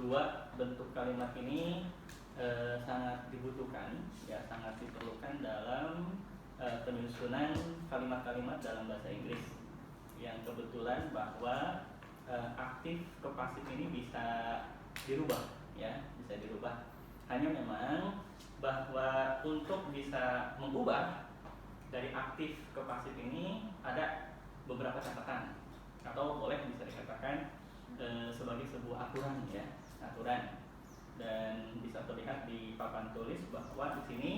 dua bentuk kalimat ini sangat dibutuhkan, ya sangat diperlukan dalam penyusunan kalimat-kalimat dalam bahasa Inggris. Yang kebetulan bahwa aktif ke pasif ini bisa dirubah, ya bisa dirubah. Hanya memang bahwa untuk bisa mengubah dari aktif ke pasif ini ada beberapa catatan, atau boleh bisa dikatakan sebagai sebuah aturan, ya aturan. Dan bisa terlihat di papan tulis bahwa di sini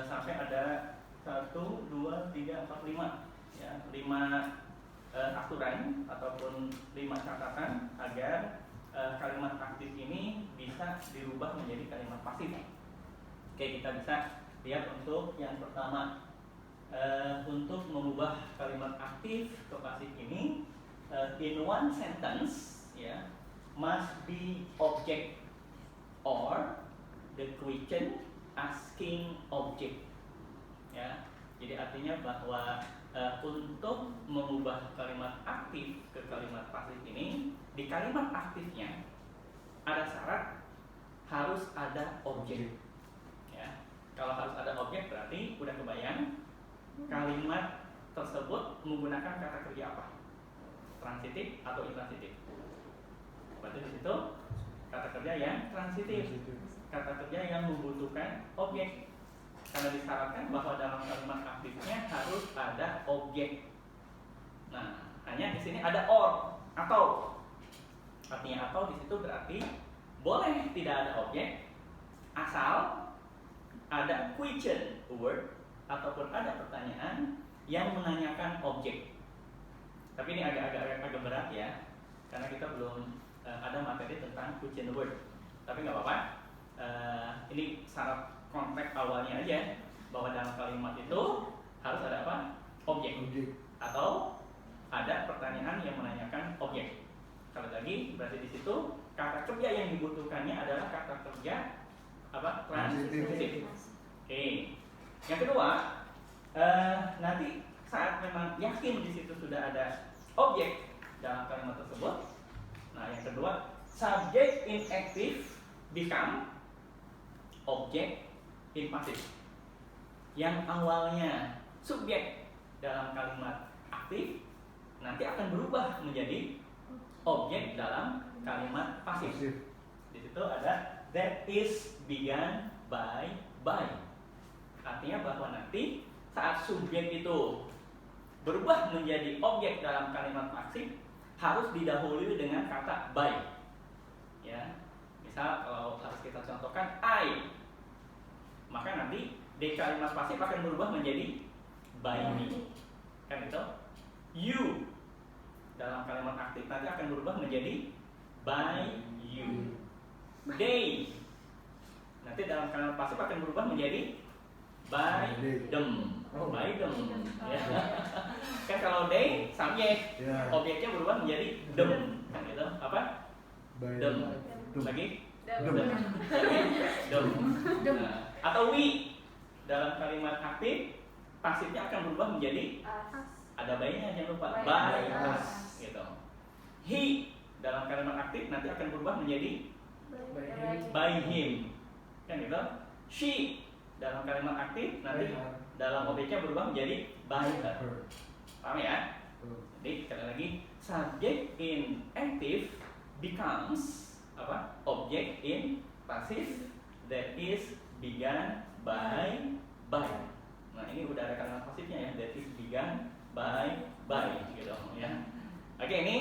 sampai ada 1, 2, 3, 4, 5, ya 5 aturan ataupun 5 catatan agar kalimat aktif ini bisa dirubah menjadi kalimat pasif. Oke, kita bisa lihat untuk yang pertama, untuk mengubah kalimat aktif ke pasif ini, in one sentence, ya must be object or the question asking object, ya. Jadi artinya bahwa untuk mengubah kalimat aktif ke kalimat pasif ini, di kalimat aktifnya ada syarat harus ada objek, ya. Kalau harus ada objek berarti udah kebayang kalimat tersebut menggunakan kata kerja apa, transitif atau intransitif. Berarti di situ kata kerja yang transitif, kata kerja yang membutuhkan objek, karena disyaratkan bahwa dalam kalimat aktifnya harus ada objek. Nah, hanya di sini ada or atau, artinya atau di situ berarti boleh tidak ada objek asal ada question word ataupun ada pertanyaan yang menanyakan objek. Tapi ini agak berat, ya, karena kita belum ada materi tentang question word. Tapi nggak apa-apa. Ini syarat konteks awalnya aja, bahwa dalam kalimat itu harus ada apa? Objek. Atau ada pertanyaan yang menanyakan objek. Kalau lagi berarti di situ kata kerja yang dibutuhkannya adalah kata kerja apa? Transitif. Oke. Yang kedua, nanti saat memang yakin di situ sudah ada objek dalam kalimat tersebut. Nah, yang kedua, subject in active become object in passive. Yang awalnya subjek dalam kalimat aktif nanti akan berubah menjadi objek dalam kalimat pasif. Di situ ada that is begun by. Artinya bahwa nanti saat subjek itu berubah menjadi objek dalam kalimat pasif harus didahului dengan kata by, ya. Misal kalau harus kita contohkan I, maka nanti di kalimat pasif akan berubah menjadi by me, kan itu. You dalam kalimat aktif nanti akan berubah menjadi by you. They nanti dalam kalimat pasif akan berubah menjadi by them. By them, ya. Kan kalau they subjek, objeknya berubah menjadi them, kan gitu. Apa? Them. Lagi? Them. Nah, atau we dalam kalimat aktif pasifnya akan berubah menjadi ada by-nya, jangan lupa, by us, gitu. He dalam kalimat aktif nanti akan berubah menjadi by him, kan gitu. She dalam kalimat aktif nanti dalam objeknya berubah menjadi by her. Paham ya? Jadi sekali lagi, subject in active becomes apa? Object in passive that is begun by. Nah, ini udah ada kalimat pasifnya, ya, that is begun by gitu, ya. Oke, ini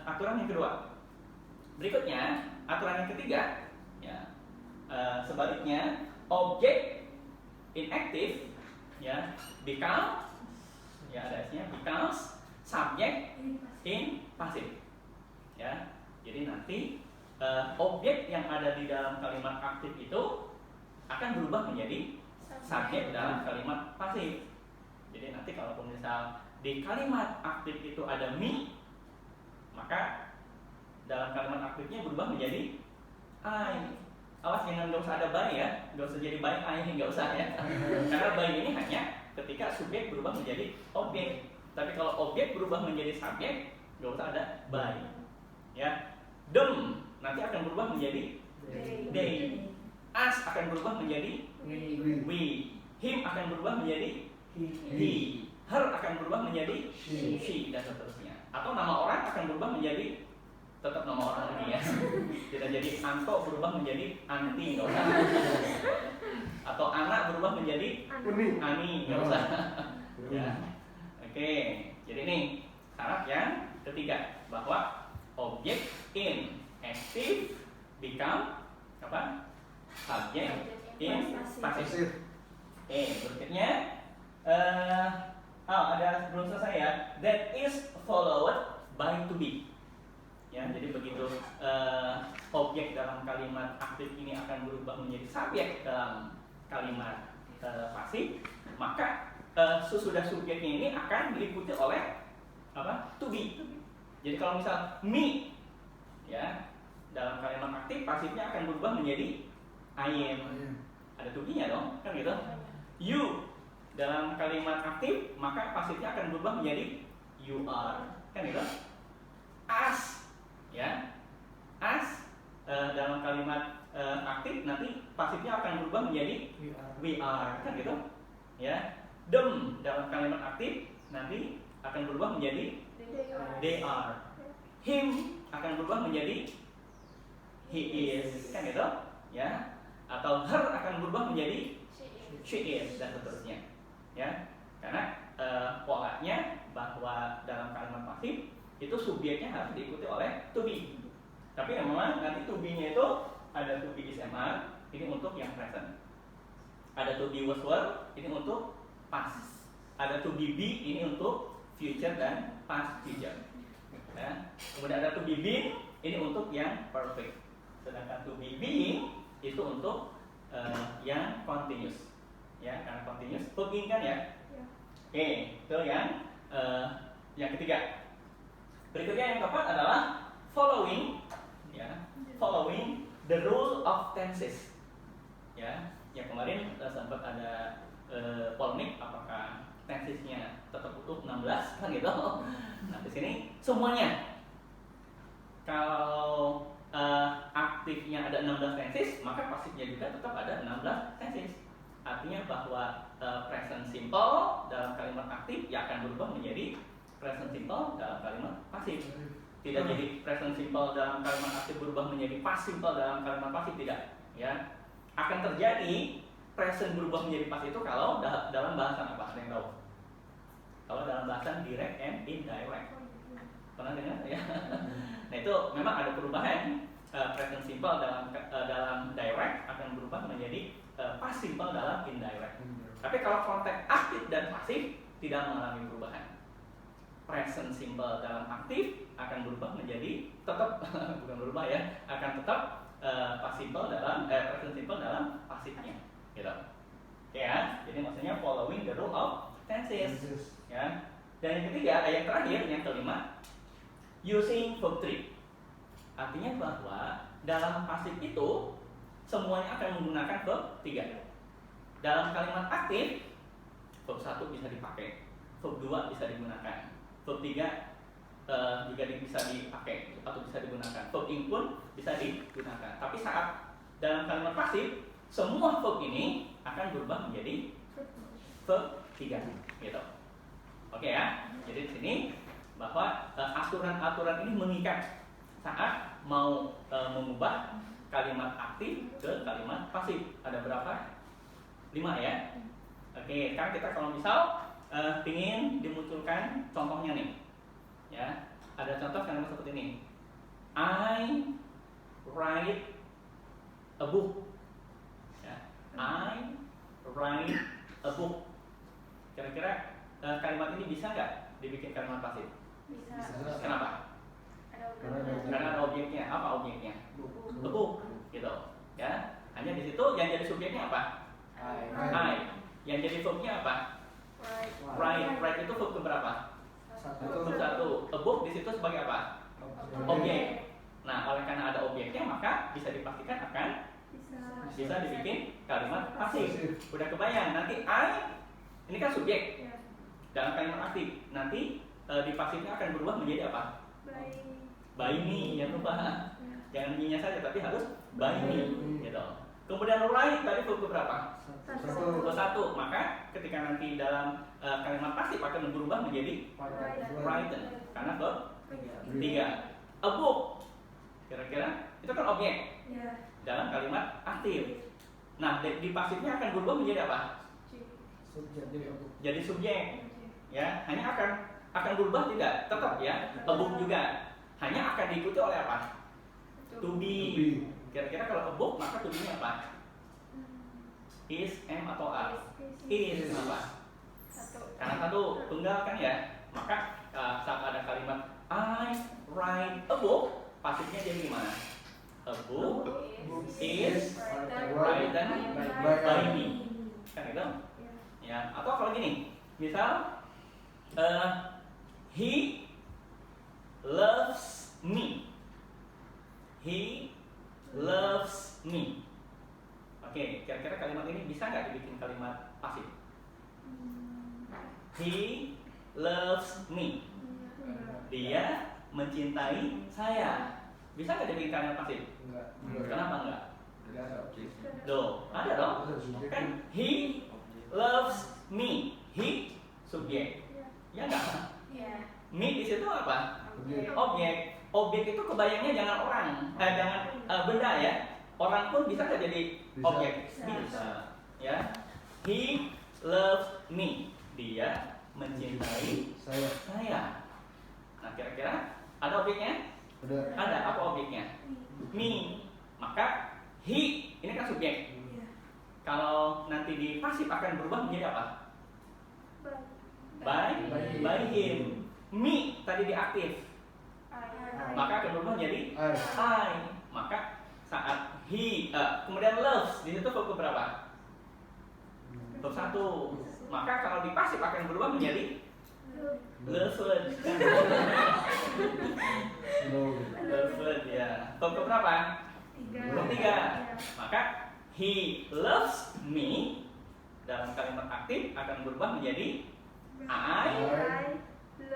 aturan yang kedua. Berikutnya aturan yang ketiga, ya. Sebaliknya, object inactive, ya, become, ya ada S-nya, becomes subject in passive, ya. Jadi nanti objek yang ada di dalam kalimat aktif itu akan berubah menjadi subjek dalam kalimat pasif. Jadi nanti kalau misal di kalimat aktif itu ada me, maka dalam kalimat aktifnya berubah menjadi I. Awas jangan nggak usah ada by, ya, nggak usah jadi by I, nggak usah, ya. Karena by ini hanya ketika subjek berubah menjadi objek. Tapi kalau objek berubah menjadi subjek, nggak usah ada by, ya. Them nanti akan berubah menjadi they. Us akan berubah menjadi we. Him akan berubah menjadi he. Her akan berubah menjadi she dan seterusnya. Atau nama orang akan berubah menjadi tetap nama orang lagi ya. Tidak jadi Anto berubah menjadi Anti, nggak usah. Atau anak berubah menjadi Ani, nggak usah. Ya. Oke, jadi ini syarat yang ketiga bahwa objek in active become apa? Subject in passive. Oke, berikutnya ada belum selesai ya. That is followed by to be. Ya, jadi begitu objek dalam kalimat aktif ini akan berubah menjadi subjek dalam kalimat pasif, maka sesudah subjeknya ini akan diikuti oleh apa? To be. Jadi kalau misal me, ya, dalam kalimat aktif pasifnya akan berubah menjadi I am. Ada to be-nya dong, kan gitu. You dalam kalimat aktif maka pasifnya akan berubah menjadi you are, kan gitu. Us, ya, us dalam kalimat aktif nanti pasifnya akan berubah menjadi we are, kan gitu. Ya, them dalam kalimat aktif nanti akan berubah menjadi they are. Him akan berubah menjadi he is, kan gitu. Ya, atau her akan berubah menjadi she is dan seterusnya. Ya, karena polanya bahwa dalam kalimat pasif itu subjeknya harus diikuti oleh to be. Tapi memang nanti to be-nya itu ada to be is MR, ini untuk yang present. Ada to be was were, ini untuk past. Ada to be ini untuk future dan past future. Ya. Kemudian ada to be been, ini untuk yang perfect. Sedangkan to be being itu untuk yang continuous. Ya, karena continuous being kan ya. Oke, itu yang ketiga. Berikutnya yang keempat adalah following, ya, following the rule of tenses. Ya, yang kemarin sempat ada polemik apakah tensesnya tetap utuh 16 kan gitu. Nah, di sini semuanya. Kalau aktifnya ada 16 tenses, maka pasifnya juga tetap ada 16 tenses. Artinya bahwa present simple dalam kalimat aktif ya akan berubah menjadi present simple dalam kalimat pasif. Tidak jadi present simple dalam kalimat aktif berubah menjadi past simple dalam kalimat pasif, tidak. Ya, akan terjadi present berubah menjadi past itu kalau dalam bahasan apa? Ada yang tahu? Kalau dalam bahasan direct and indirect. Pernah dengar ya? Nah, itu memang ada perubahan. Present simple dalam direct akan berubah menjadi past simple dalam indirect. Tapi kalau konteks aktif dan pasif tidak mengalami perubahan. Present simple dalam aktif akan berubah menjadi tetap bukan berubah ya, akan tetap past simple dalam present simple dalam pasifnya, gitu. Ya, jadi maksudnya following the rule of tenses. Ya. Dan yang ketiga, yang terakhir, yang kelima, using verb 3. Artinya bahwa dalam pasif itu semuanya akan menggunakan verb 3. Dalam kalimat aktif, verb 1 bisa dipakai, verb 2 bisa digunakan, verb 3 juga bisa dipakai atau bisa digunakan, verb ing pun bisa digunakan. Tapi saat dalam kalimat pasif, semua verb ini akan berubah menjadi verb 3, gitu. Oke ya, jadi di sini bahwa aturan-aturan ini mengikat saat mau mengubah kalimat aktif ke kalimat pasif. Ada berapa? 5 ya. Oke, sekarang kita kalau misal ingin dimunculkan contohnya nih. Ya, ada contoh kalimat seperti ini. I write a book. Ya, I write a book. Kira-kira kalimat ini bisa nggak dibikin kalimat pasif? Bisa. Kenapa? Karena ada objeknya. Apa objeknya? Buku, gitu. Ya, hanya di situ yang jadi subjeknya apa? I. Yang jadi verbnya apa? Write itu verb keberapa? Verb 1. A book di situ sebagai apa? Objek. Nah, oleh karena ada objeknya maka bisa dipastikan akan bisa dibikin kalimat pasif. Udah kebayang nanti I ini kan subjek dalam kalimat aktif. Nanti di pasifnya akan berubah menjadi apa? By me, jangan lupa. Jangan me-nya saja, tapi harus by me, gitu. Kemudian write tadi verb berapa? Satu. Maka ketika nanti dalam kalimat pasif akan berubah menjadi written karena verb 3. A book, kira-kira itu kan objek dalam kalimat aktif. Nah, di pasifnya akan berubah menjadi apa? Jadi subjek. Ya, hanya akan berubah tidak? Tetap ya. A book juga. Hanya akan diikuti oleh apa? To be. Kira-kira kalau a book maka to be-nya apa? Is, am atau are? Is. Kenapa? Karena satu tunggal kan ya. Maka saat ada kalimat I write a book, pasifnya jadi gimana? A book is written by me. Kan itu? Ya. Atau kalau gini, misal he loves me. He loves me. Oke, kira-kira kalimat ini bisa nggak dibikin kalimat pasif? He loves me. Dia mencintai saya. Bisa nggak dibikin kalimat pasif? Enggak. Kenapa enggak? Tidak ada objek. Ada dong. Kan he loves me. He subjek. Ya enggak? Me di situ apa? Objek. Objek itu kebayangnya jangan orang, jangan benda ya. Orang pun bisa nggak jadi objek? Bisa. Ya. He loves me. Dia mencintai saya. Nah, kira-kira ada objeknya? Ada. Apa objeknya? Me. Maka he ini kan subjek. Kalau nanti di pasif akan berubah menjadi apa? By him. Me tadi di aktif. Maka akan berubah menjadi I. Maka saat he kemudian loves di situ verb berapa? Verb 1. Maka kalau di pasif akan berubah menjadi loved. Loved ya. Verb berapa? Verb 3. Maka he loves me dalam kalimat aktif akan berubah menjadi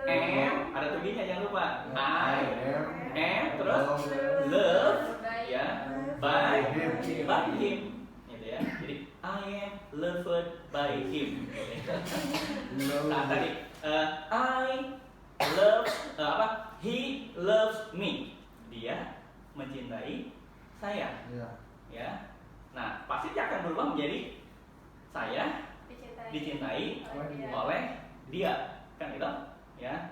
I am, ada to be-nya jangan lupa. I am terus love ya by him gitu ya. Jadi I am loved by him. Nah, tadi I love he loves me. Dia mencintai saya. Ya. Nah, pastinya akan berubah menjadi saya dicintai oleh dia. Kan itu? Ya.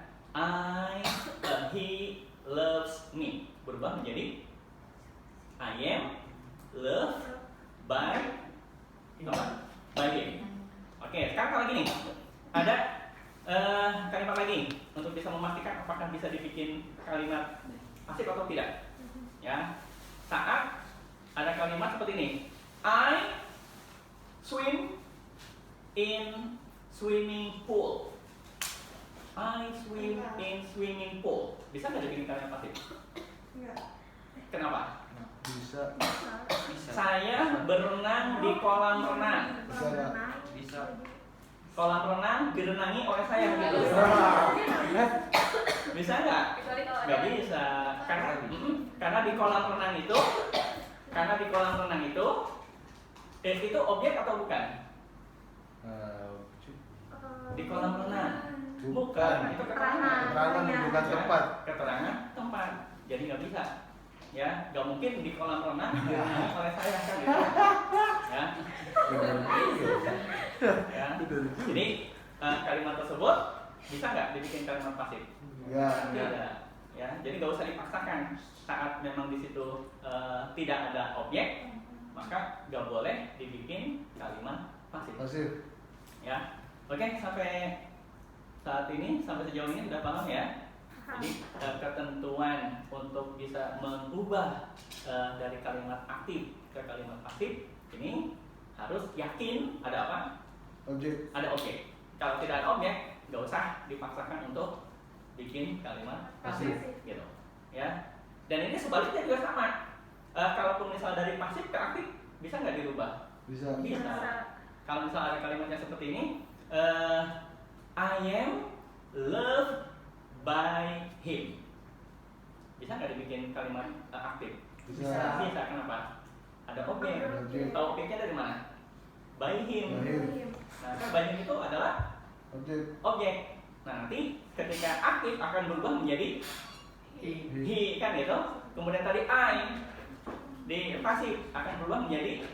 He loves me. Berubah menjadi I am loved by him. Oke, sekarang kalau gini, ada kalimat lagi untuk bisa memastikan apakah bisa dibikin kalimat pasif atau tidak. Ya, saat ada kalimat seperti ini, I swim in swimming pool. I swim in swimming pool. Bisa nggak dibikin kalimat pasif? Kenapa? Bisa. Saya berenang di kolam renang. Bisa. Kolam renang direnangi oleh saya gitu. Bisa nggak? Nggak bisa. Karena di kolam renang itu, itu objek atau bukan? Di kolam renang. Bukan. Itu keterangan bukan tempat. Keterangan tempat. Jadi nggak bisa. Ya, nggak mungkin di kolam renang direnangi oleh saya kan gitu. Ya. Ya. Jadi kalimat tersebut bisa nggak dibikin kalimat pasif? Tidak. Ya, jadi nggak usah dipaksakan. Saat memang di situ tidak ada objek, maka nggak boleh dibikin kalimat pasif. Ya, oke, sampai saat ini, sampai sejauh ini sudah paham ya. Jadi ketentuan untuk bisa mengubah dari kalimat aktif ke kalimat pasif ini harus yakin ada apa? Objek. Ada objek. Kalau tidak ada objek, nggak usah dipaksakan untuk bikin kalimat pasif, gitu. Ya. Dan ini sebaliknya juga sama. Kalaupun misal dari pasif ke aktif, bisa nggak dirubah? Bisa. Kalau misal ada kalimatnya seperti ini, I am loved by him. Bisa nggak dibikin kalimat aktif? Bisa. Bisa, kenapa? Ada objek. Objek. Tahu objeknya dari mana? By him. By him. Nah, kan by him itu adalah objek. Nah, nanti ketika aktif akan berubah menjadi he kan gitu. Kemudian tadi I di pasif akan berubah menjadi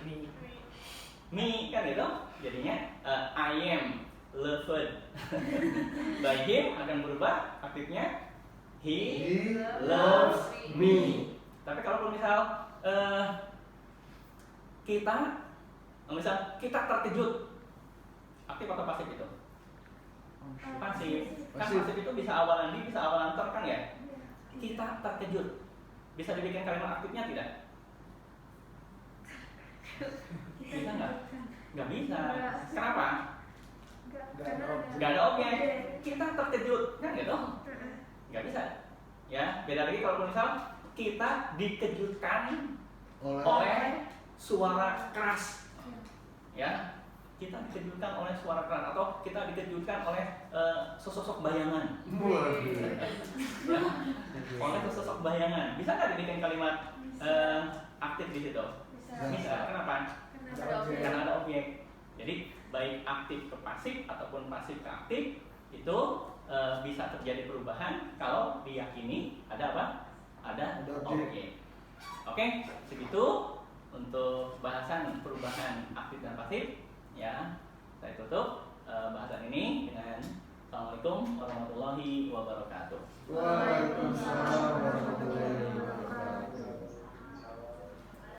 me kan gitu. Jadinya I am loved. By him akan berubah aktifnya he loves me. Tapi kalau misal kita terkejut, aktif atau pasif itu? Pasif. Kan pasif itu bisa awalan di, bisa awalan ter kan ya? Kita terkejut. Bisa dibikin kalimat aktifnya tidak? Bisa nggak? Nggak bisa. Kenapa? Nggak ada objek. Kita terkejut kan gitu? Nggak bisa. Ya, beda lagi kalau misal kita dikejutkan oleh suara keras. Ya, kita dikejutkan oleh suara keras atau kita dikejutkan oleh sesosok bayangan. Ya, oleh sesosok bayangan. Bisa nggak dibikin kalimat aktif di situ? Bisa. Kenapa? Karena ada objek. Jadi baik aktif ke pasif ataupun pasif ke aktif itu bisa terjadi perubahan kalau diyakini ada apa? Ada objek. Oke, segitu untuk bahasan perubahan aktif dan pasif. Ya, saya tutup bahasan ini dengan Assalamualaikum warahmatullahi wabarakatuh. Waalaikumsalam warahmatullahi wabarakatuh.